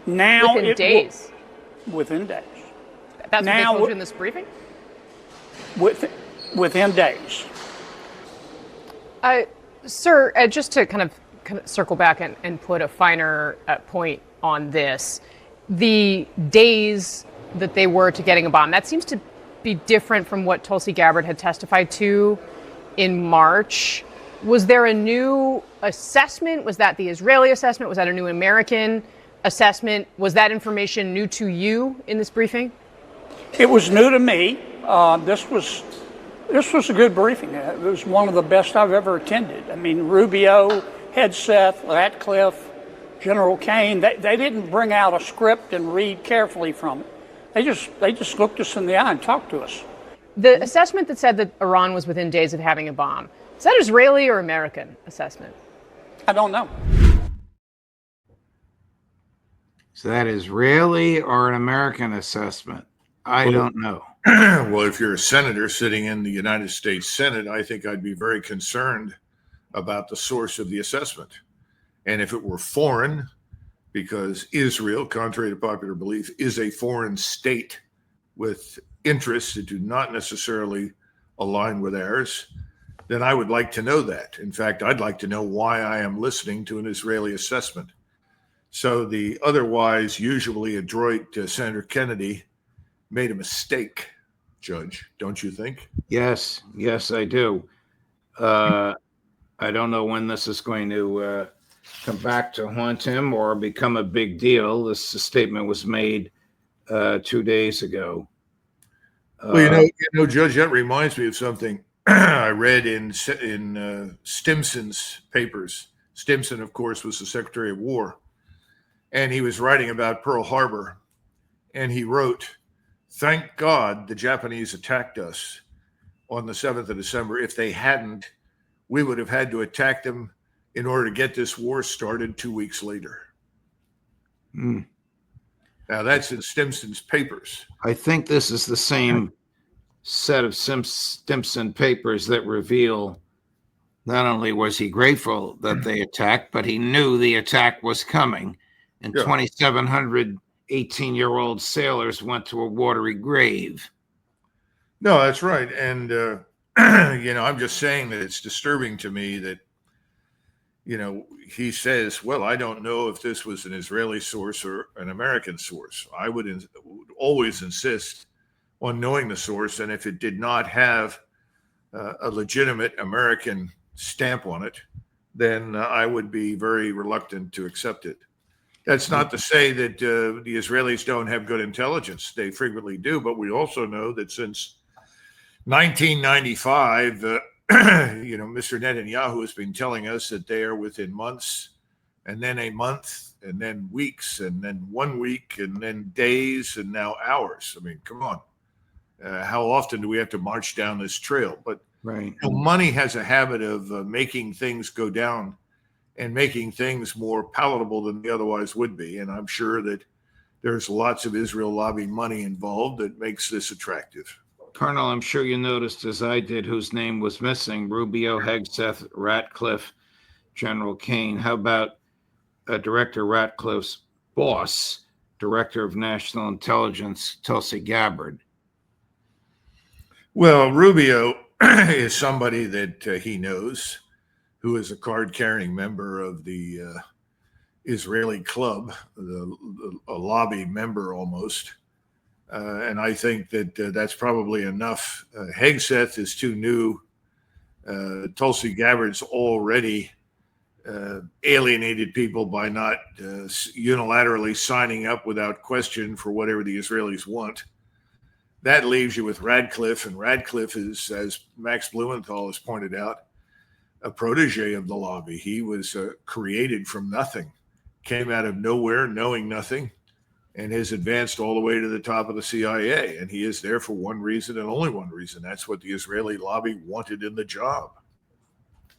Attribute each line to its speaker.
Speaker 1: Now
Speaker 2: within days.
Speaker 1: Within days.
Speaker 2: That's
Speaker 1: now,
Speaker 2: what they told you in this briefing?
Speaker 1: Within days.
Speaker 2: Sir, just to kind of circle back and put a finer point on this, the days that they were to getting a bomb, that seems to be different from what Tulsi Gabbard had testified to in March. Was there a new assessment? Was that the Israeli assessment? Was that a new American assessment? Was that information new to you in this briefing?
Speaker 1: It was new to me. This was a good briefing. It was one of the best I've ever attended. I mean, Rubio, Hegseth, Ratcliffe, General Kane, they didn't bring out a script and read carefully from it. They just looked us in the eye and talked to us.
Speaker 2: The assessment that said that Iran was within days of having a bomb, is that Israeli or American assessment?
Speaker 1: I don't know.
Speaker 3: Is that Israeli or an American assessment? I don't know.
Speaker 4: Well, if you're a senator sitting in the United States Senate, I think I'd be very concerned about the source of the assessment. And if it were foreign, because Israel, contrary to popular belief, is a foreign state with interests that do not necessarily align with ours, then I would like to know that. In fact, I'd like to know why I am listening to an Israeli assessment. So the otherwise usually adroit Senator Kennedy made a mistake, Judge, don't you think?
Speaker 3: Yes, I do. I don't know when this is going to come back to haunt him or become a big deal. This statement was made 2 days ago.
Speaker 4: Well, you know, Judge, that reminds me of something I read in Stimson's papers. Stimson, of course, was the Secretary of War, and he was writing about Pearl Harbor, and he wrote, "Thank God the Japanese attacked us on the 7th of December. If they hadn't, we would have had to attack them in order to get this war started 2 weeks later." Now, that's in Stimson's papers.
Speaker 3: I think this is the same set of Stimson papers that reveal not only was he grateful that they attacked, but he knew the attack was coming. And 2,700 18-year-old sailors went to a watery grave.
Speaker 4: No, that's right. And, I'm just saying that it's disturbing to me that, he says, well, I don't know if this was an Israeli source or an American source. I would always insist on knowing the source. And if it did not have a legitimate American stamp on it, then I would be very reluctant to accept it. That's not to say that the Israelis don't have good intelligence. They frequently do. But we also know that since 1995, Mr. Netanyahu has been telling us that they are within months, and then a month, and then weeks, and then 1 week, and then days, and now hours. I mean, come on. How often do we have to march down this trail? But money has a habit of making things go down and making things more palatable than they otherwise would be. And I'm sure that there's lots of Israel lobby money involved that makes this attractive.
Speaker 3: Colonel, I'm sure you noticed, as I did, whose name was missing: Rubio, Hegseth, Ratcliffe, General Kane. How about Director Ratcliffe's boss, Director of National Intelligence, Tulsi Gabbard?
Speaker 4: Well, Rubio is somebody that he knows, who is a card-carrying member of the Israeli club, a lobby member almost. And I think that that's probably enough. Hegseth is too new. Tulsi Gabbard's already alienated people by not unilaterally signing up without question for whatever the Israelis want. That leaves you with Ratcliffe, and Ratcliffe is, as Max Blumenthal has pointed out, a protege of the lobby. He was created from nothing, came out of nowhere, knowing nothing, and has advanced all the way to the top of the CIA. And he is there for one reason and only one reason. That's what the Israeli lobby wanted in the job.